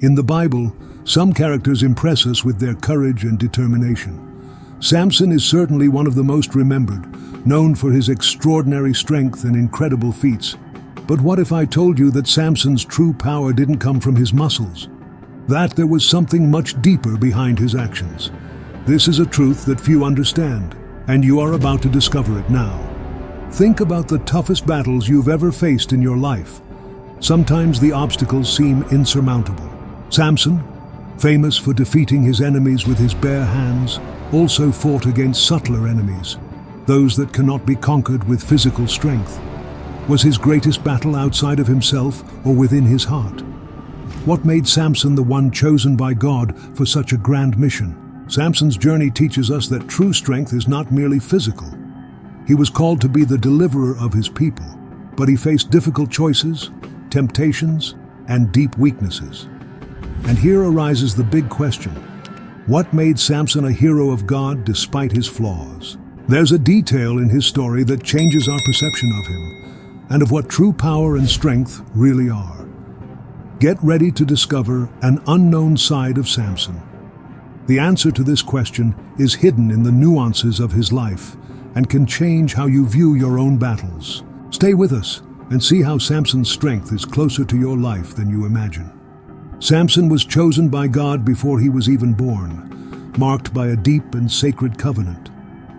In the Bible, some characters impress us with their courage and determination. Samson is certainly one of the most remembered, known for his extraordinary strength and incredible feats. But what if I told you that Samson's true power didn't come from his muscles? That there was something much deeper behind his actions. This is a truth that few understand, and you are about to discover it now. Think about the toughest battles you've ever faced in your life. Sometimes the obstacles seem insurmountable. Samson, famous for defeating his enemies with his bare hands, also fought against subtler enemies, those that cannot be conquered with physical strength. Was his greatest battle outside of himself or within his heart? What made Samson the one chosen by God for such a grand mission? Samson's journey teaches us that true strength is not merely physical. He was called to be the deliverer of his people, but he faced difficult choices, temptations, and deep weaknesses. And here arises the big question: what made Samson a hero of God despite his flaws? There's a detail in his story that changes our perception of him, and of what true power and strength really are. Get ready to discover an unknown side of Samson. The answer to this question is hidden in the nuances of his life and can change how you view your own battles. Stay with us and see how Samson's strength is closer to your life than you imagine. Samson was chosen by God before he was even born, marked by a deep and sacred covenant.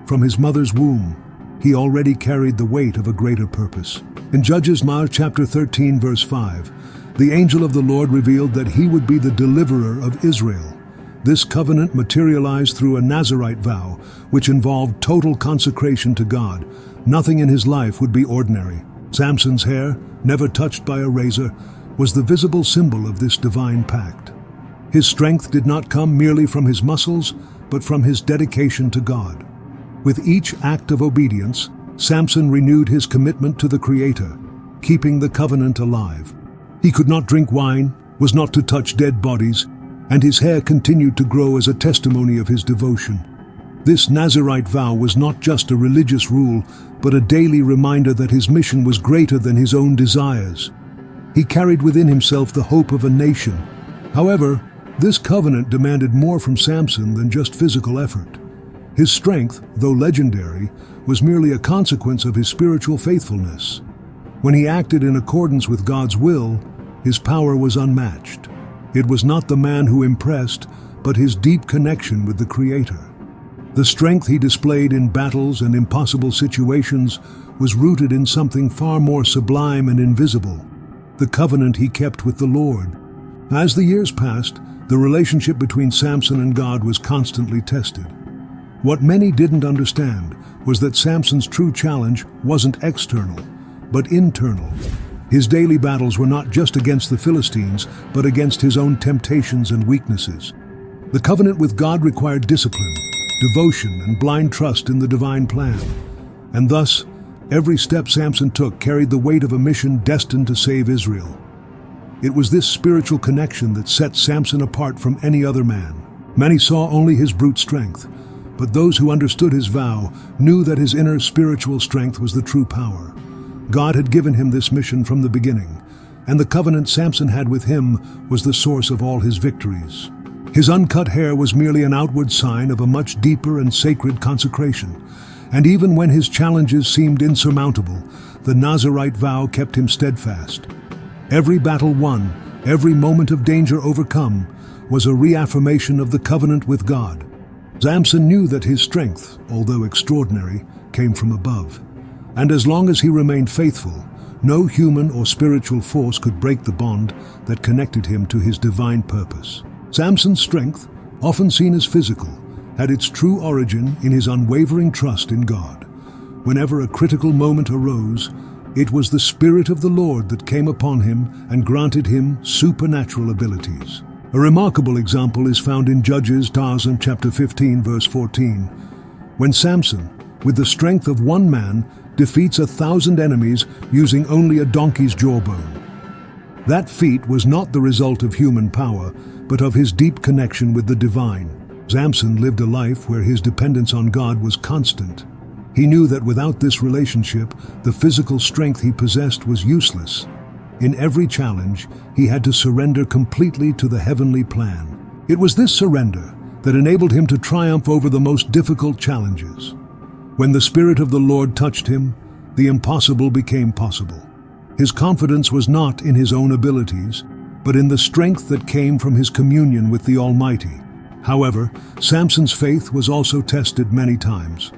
From his mother's womb, he already carried the weight of a greater purpose. In Judges chapter 13, verse 5, the angel of the Lord revealed that he would be the deliverer of Israel. This covenant materialized through a Nazirite vow, which involved total consecration to God. Nothing in his life would be ordinary. Samson's hair, never touched by a razor, was the visible symbol of this divine pact. His strength did not come merely from his muscles, but from his dedication to God. With each act of obedience, Samson renewed his commitment to the Creator, keeping the covenant alive. He could not drink wine, was not to touch dead bodies, and his hair continued to grow as a testimony of his devotion. This Nazirite vow was not just a religious rule, but a daily reminder that his mission was greater than his own desires. He carried within himself the hope of a nation. However, this covenant demanded more from Samson than just physical effort. His strength, though legendary, was merely a consequence of his spiritual faithfulness. When he acted in accordance with God's will, his power was unmatched. It was not the man who impressed, but his deep connection with the Creator. The strength he displayed in battles and impossible situations was rooted in something far more sublime and invisible: the covenant he kept with the Lord. As the years passed, the relationship between Samson and God was constantly tested. What many didn't understand was that Samson's true challenge wasn't external, but internal. His daily battles were not just against the Philistines, but against his own temptations and weaknesses. The covenant with God required discipline, devotion, and blind trust in the divine plan. And thus, every step Samson took carried the weight of a mission destined to save Israel. It was this spiritual connection that set Samson apart from any other man. Many saw only his brute strength, but those who understood his vow knew that his inner spiritual strength was the true power. God had given him this mission from the beginning, and the covenant Samson had with him was the source of all his victories. His uncut hair was merely an outward sign of a much deeper and sacred consecration, and even when his challenges seemed insurmountable, the Nazirite vow kept him steadfast. Every battle won, every moment of danger overcome, was a reaffirmation of the covenant with God. Samson knew that his strength, although extraordinary, came from above. And as long as he remained faithful, no human or spiritual force could break the bond that connected him to his divine purpose. Samson's strength, often seen as physical, had its true origin in his unwavering trust in God. Whenever a critical moment arose, it was the Spirit of the Lord that came upon him and granted him supernatural abilities. A remarkable example is found in Judges chapter 15, verse 14, when Samson, with the strength of one man, defeats 1,000 enemies using only a donkey's jawbone. That feat was not the result of human power, but of his deep connection with the divine. Samson lived a life where his dependence on God was constant. He knew that without this relationship, the physical strength he possessed was useless. In every challenge, he had to surrender completely to the heavenly plan. It was this surrender that enabled him to triumph over the most difficult challenges. When the Spirit of the Lord touched him, the impossible became possible. His confidence was not in his own abilities, but in the strength that came from his communion with the Almighty. However, Samson's faith was also tested many times.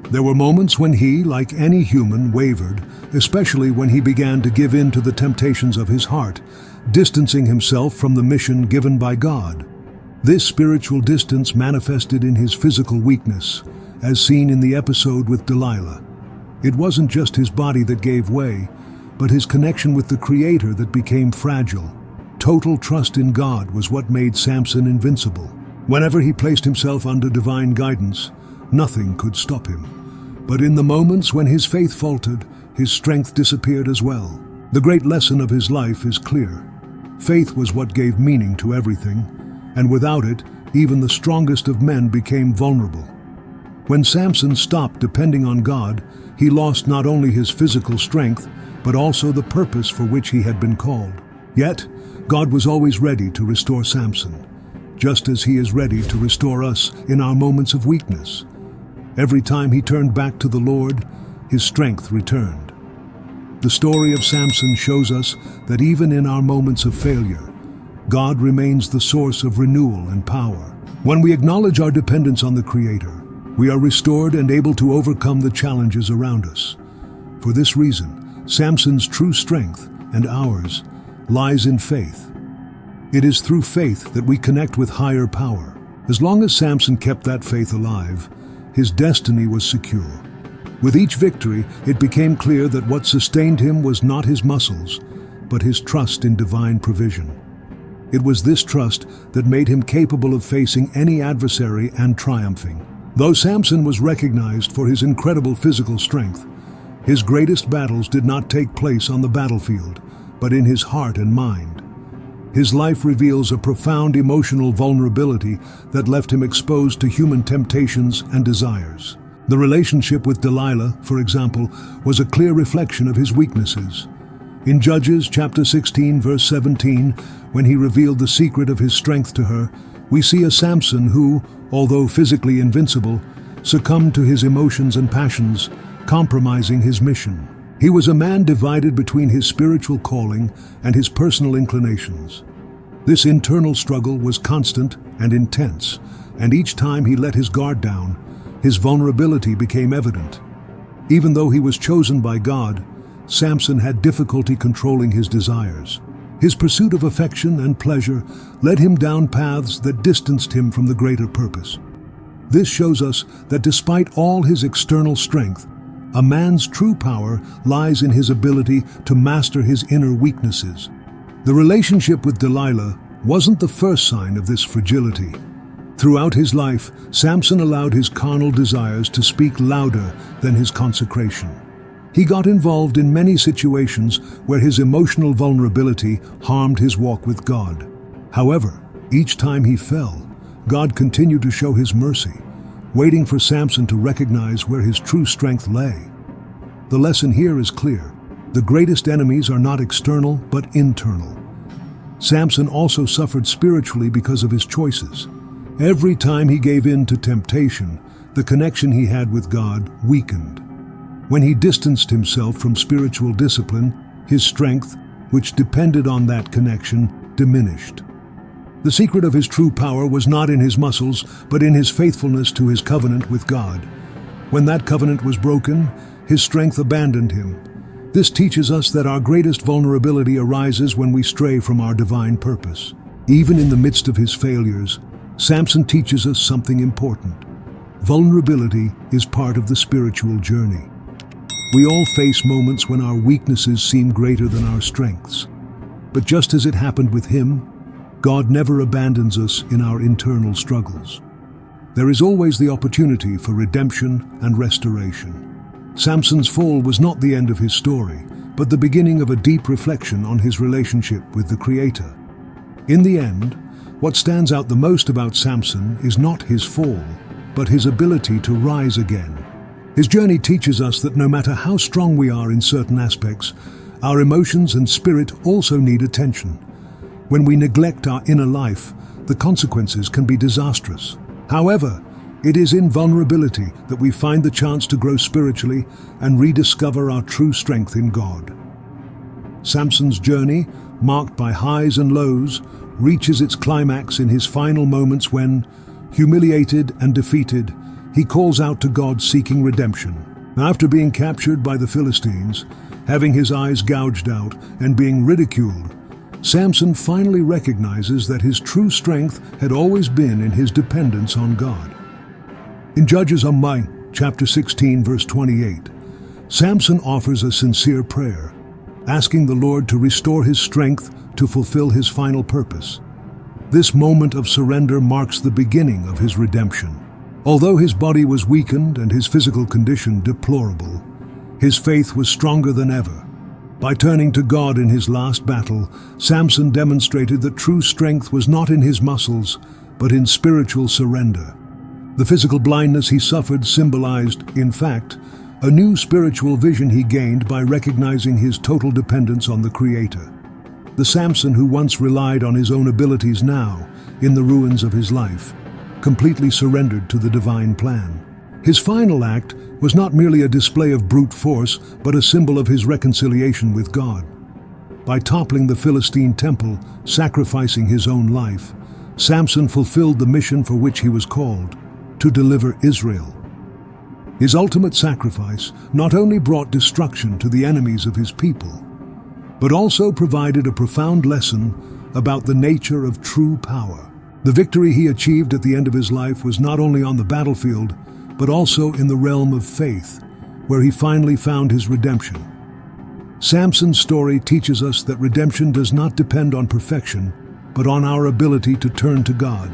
There were moments when he, like any human, wavered, especially when he began to give in to the temptations of his heart, distancing himself from the mission given by God. This spiritual distance manifested in his physical weakness, as seen in the episode with Delilah. It wasn't just his body that gave way, but his connection with the Creator that became fragile. Total trust in God was what made Samson invincible. Whenever he placed himself under divine guidance, nothing could stop him. But in the moments when his faith faltered, his strength disappeared as well. The great lesson of his life is clear. Faith was what gave meaning to everything, and without it, even the strongest of men became vulnerable. When Samson stopped depending on God, he lost not only his physical strength, but also the purpose for which he had been called. Yet, God was always ready to restore Samson, just as he is ready to restore us in our moments of weakness. Every time he turned back to the Lord, his strength returned. The story of Samson shows us that even in our moments of failure, God remains the source of renewal and power. When we acknowledge our dependence on the Creator, we are restored and able to overcome the challenges around us. For this reason, Samson's true strength, and ours, lies in faith. It is through faith that we connect with higher power. As long as Samson kept that faith alive, his destiny was secure. With each victory, it became clear that what sustained him was not his muscles, but his trust in divine provision. It was this trust that made him capable of facing any adversary and triumphing. Though Samson was recognized for his incredible physical strength, his greatest battles did not take place on the battlefield, but in his heart and mind. His life reveals a profound emotional vulnerability that left him exposed to human temptations and desires. The relationship with Delilah, for example, was a clear reflection of his weaknesses. In Judges chapter 16, verse 17, when he revealed the secret of his strength to her, we see a Samson who, although physically invincible, succumbed to his emotions and passions, compromising his mission. He was a man divided between his spiritual calling and his personal inclinations. This internal struggle was constant and intense, and each time he let his guard down, his vulnerability became evident. Even though he was chosen by God, Samson had difficulty controlling his desires. His pursuit of affection and pleasure led him down paths that distanced him from the greater purpose. This shows us that despite all his external strength, a man's true power lies in his ability to master his inner weaknesses. The relationship with Delilah wasn't the first sign of this fragility. Throughout his life, Samson allowed his carnal desires to speak louder than his consecration. He got involved in many situations where his emotional vulnerability harmed his walk with God. However, each time he fell, God continued to show his mercy, waiting for Samson to recognize where his true strength lay. The lesson here is clear. The greatest enemies are not external, but internal. Samson also suffered spiritually because of his choices. Every time he gave in to temptation, the connection he had with God weakened. When he distanced himself from spiritual discipline, his strength, which depended on that connection, diminished. The secret of his true power was not in his muscles, but in his faithfulness to his covenant with God. When that covenant was broken, his strength abandoned him. This teaches us that our greatest vulnerability arises when we stray from our divine purpose. Even in the midst of his failures, Samson teaches us something important. Vulnerability is part of the spiritual journey. We all face moments when our weaknesses seem greater than our strengths. But just as it happened with him, God never abandons us in our internal struggles. There is always the opportunity for redemption and restoration. Samson's fall was not the end of his story, but the beginning of a deep reflection on his relationship with the Creator. In the end, what stands out the most about Samson is not his fall, but his ability to rise again. His journey teaches us that no matter how strong we are in certain aspects, Our emotions and spirit also need attention. When we neglect our inner life, the consequences can be disastrous. However, it is in vulnerability that we find the chance to grow spiritually and rediscover our true strength in God. Samson's journey, marked by highs and lows, reaches its climax in his final moments when, humiliated and defeated, he calls out to God seeking redemption. After being captured by the Philistines, having his eyes gouged out, and being ridiculed, Samson finally recognizes that his true strength had always been in his dependence on God. In Judges chapter 16, verse 28, Samson offers a sincere prayer, asking the Lord to restore his strength to fulfill his final purpose. This moment of surrender marks the beginning of his redemption. Although his body was weakened and his physical condition deplorable, his faith was stronger than ever. By turning to God in his last battle, Samson demonstrated that true strength was not in his muscles, but in spiritual surrender. The physical blindness he suffered symbolized, in fact, a new spiritual vision he gained by recognizing his total dependence on the Creator. The Samson who once relied on his own abilities now, in the ruins of his life, completely surrendered to the divine plan. His final act was not merely a display of brute force, but a symbol of his reconciliation with God. By toppling the Philistine temple, sacrificing his own life, Samson fulfilled the mission for which he was called, to deliver Israel. His ultimate sacrifice not only brought destruction to the enemies of his people, but also provided a profound lesson about the nature of true power. The victory he achieved at the end of his life was not only on the battlefield, but also in the realm of faith, where he finally found his redemption. Samson's story teaches us that redemption does not depend on perfection, but on our ability to turn to God,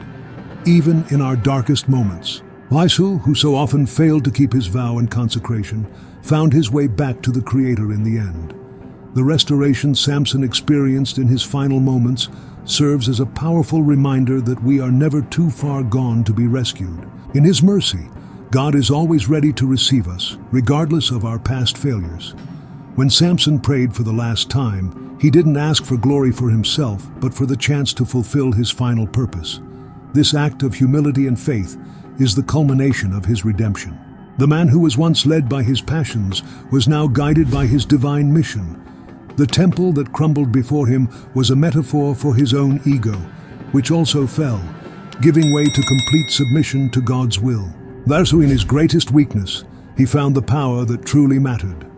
even in our darkest moments. Lysu, who so often failed to keep his vow and consecration, found his way back to the Creator in the end. The restoration Samson experienced in his final moments serves as a powerful reminder that we are never too far gone to be rescued. In His mercy, God is always ready to receive us, regardless of our past failures. When Samson prayed for the last time, he didn't ask for glory for himself, but for the chance to fulfill his final purpose. This act of humility and faith is the culmination of his redemption. The man who was once led by his passions was now guided by his divine mission. The temple that crumbled before him was a metaphor for his own ego, which also fell, giving way to complete submission to God's will. Thus, in his greatest weakness, he found the power that truly mattered,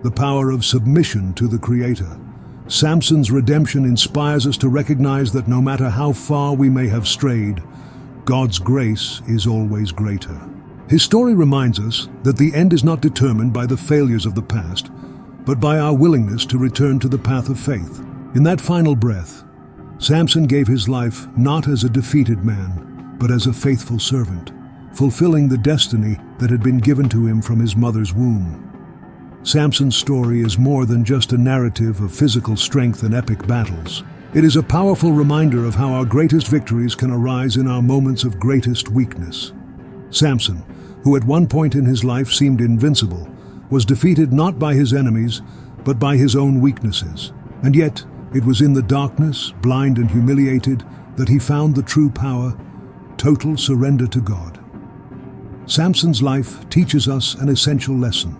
the power of submission to the Creator. Samson's redemption inspires us to recognize that no matter how far we may have strayed, God's grace is always greater. His story reminds us that the end is not determined by the failures of the past, but by our willingness to return to the path of faith. In that final breath, Samson gave his life not as a defeated man, but as a faithful servant, fulfilling the destiny that had been given to him from his mother's womb. Samson's story is more than just a narrative of physical strength and epic battles. It is a powerful reminder of how our greatest victories can arise in our moments of greatest weakness. Samson, who at one point in his life seemed invincible, was defeated not by his enemies, but by his own weaknesses. And yet, it was in the darkness, blind and humiliated, that he found the true power, total surrender to God. Samson's life teaches us an essential lesson.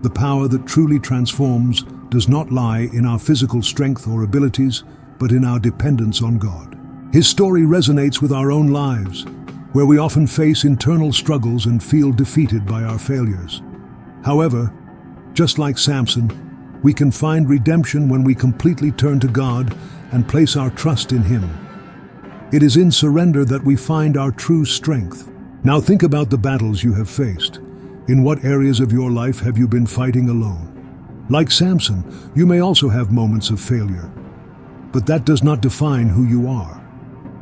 The power that truly transforms does not lie in our physical strength or abilities, but in our dependence on God. His story resonates with our own lives, where we often face internal struggles and feel defeated by our failures. However, just like Samson, we can find redemption when we completely turn to God and place our trust in Him. It is in surrender that we find our true strength. Now think about the battles you have faced. In what areas of your life have you been fighting alone? Like Samson, you may also have moments of failure, but that does not define who you are.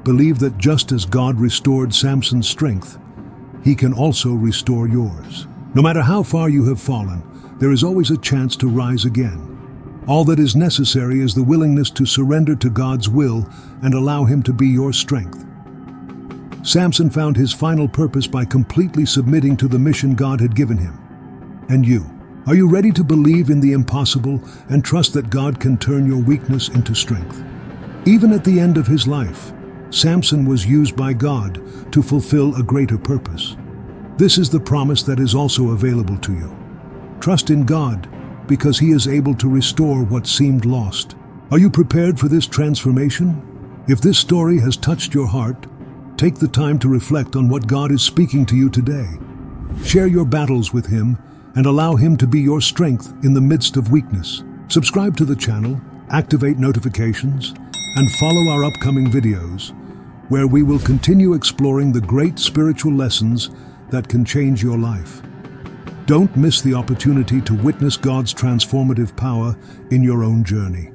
Believe that just as God restored Samson's strength, He can also restore yours. No matter how far you have fallen, there is always a chance to rise again. All that is necessary is the willingness to surrender to God's will and allow Him to be your strength. Samson found his final purpose by completely submitting to the mission God had given him. And you, Are you ready to believe in the impossible and trust that God can turn your weakness into strength? Even at the end of his life, Samson was used by God to fulfill a greater purpose. This is the promise that is also available to you. Trust in God because he is able to restore what seemed lost. Are you prepared for this transformation? If this story has touched your heart, take the time to reflect on what God is speaking to you today. Share your battles with him and allow him to be your strength in the midst of weakness. Subscribe to the channel, activate notifications, and follow our upcoming videos, where we will continue exploring the great spiritual lessons that can change your life. Don't miss the opportunity to witness God's transformative power in your own journey.